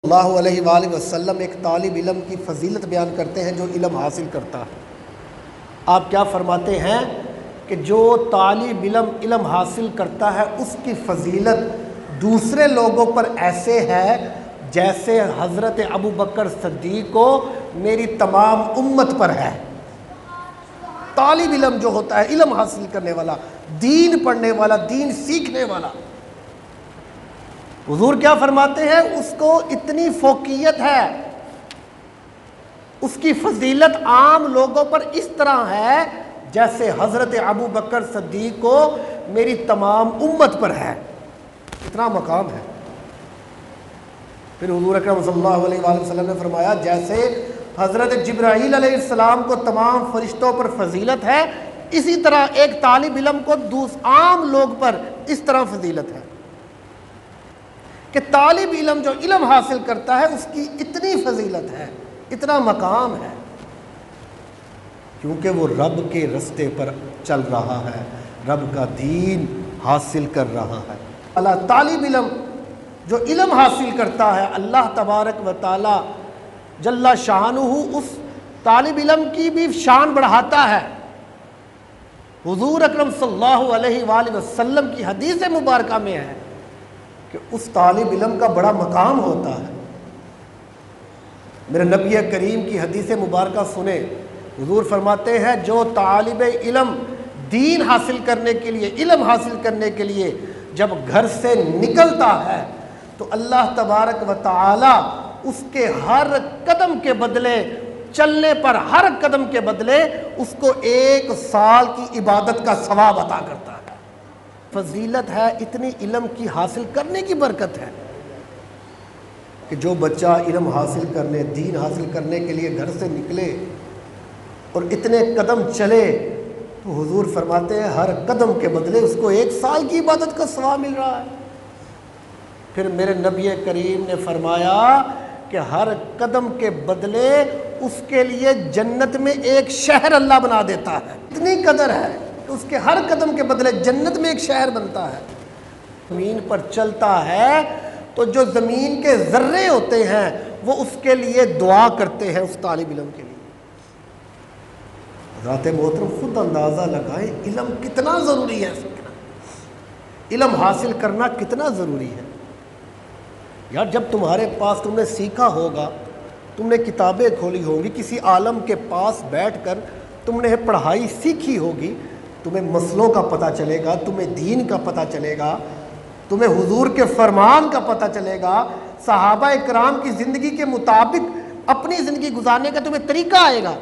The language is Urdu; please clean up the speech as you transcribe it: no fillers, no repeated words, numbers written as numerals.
اللہ علیہ وآلہ وسلم ایک طالب علم کی فضیلت بیان کرتے ہیں جو علم حاصل کرتا ہے۔ آپ کیا فرماتے ہیں کہ جو طالب علم حاصل کرتا ہے اس کی فضیلت دوسرے لوگوں پر ایسے ہے جیسے حضرت ابو بکر صدیق کو میری تمام امت پر ہے۔ طالب علم جو ہوتا ہے، علم حاصل کرنے والا، دین پڑھنے والا، دین سیکھنے والا، حضور کیا فرماتے ہیں؟ اس کو اتنی فوقیت ہے، اس کی فضیلت عام لوگوں پر اس طرح ہے جیسے حضرت ابو بکر صدیق کو میری تمام امت پر ہے۔ اتنا مقام ہے۔ پھر حضور اکرم صلی اللہ علیہ وآلہ وسلم نے فرمایا جیسے حضرت جبرائیل علیہ السلام کو تمام فرشتوں پر فضیلت ہے، اسی طرح ایک طالب علم کو عام لوگ پر اس طرح فضیلت ہے کہ طالب علم جو علم حاصل کرتا ہے اس کی اتنی فضیلت ہے، اتنا مقام ہے، کیونکہ وہ رب کے رستے پر چل رہا ہے، رب کا دین حاصل کر رہا ہے۔ اللہ طالب علم جو علم حاصل کرتا ہے، اللہ تبارک و تعالی جل شانہ اس طالب علم کی بھی شان بڑھاتا ہے۔ حضور اکرم صلی اللہ علیہ وآلہ وسلم کی حدیث مبارکہ میں ہے کہ اس طالب علم کا بڑا مقام ہوتا ہے۔ میرے نبی کریم کی حدیث مبارکہ سنیں، حضور فرماتے ہیں جو طالب علم دین حاصل کرنے کے لیے، علم حاصل کرنے کے لیے جب گھر سے نکلتا ہے تو اللہ تبارک و تعالی اس کے ہر قدم کے بدلے، چلنے پر ہر قدم کے بدلے اس کو 1 سال کی عبادت کا ثواب عطا کرتا ہے۔ فضیلت ہے، اتنی علم کی حاصل کرنے کی برکت ہے کہ جو بچہ علم حاصل کرنے، دین حاصل کرنے کے لیے گھر سے نکلے اور اتنے قدم چلے تو حضور فرماتے ہیں ہر قدم کے بدلے اس کو 1 سال کی عبادت کا ثواب مل رہا ہے۔ پھر میرے نبی کریم نے فرمایا کہ ہر قدم کے بدلے اس کے لیے جنت میں 1 شہر اللہ بنا دیتا ہے۔ اتنی قدر ہے کہ اس کے ہر قدم کے بدلے جنت میں 1 شہر بنتا ہے۔ زمین پر چلتا ہے تو جو زمین کے ذرے ہوتے ہیں وہ اس کے لیے دعا کرتے ہیں، اس طالب علم کے لیے۔ حضرات محترم خود اندازہ لگائیں علم کتنا ضروری ہے، علم حاصل کرنا کتنا ضروری ہے۔ یار جب تمہارے پاس، تم نے سیکھا ہوگا، تم نے کتابیں کھولی ہوں گی، کسی عالم کے پاس بیٹھ کر تم نے پڑھائی سیکھی ہوگی، تمہیں مسئلوں کا پتہ چلے گا، تمہیں دین کا پتہ چلے گا، تمہیں حضور کے فرمان کا پتہ چلے گا، صحابہ کرام کی زندگی کے مطابق اپنی زندگی گزارنے کا تمہیں طریقہ آئے گا۔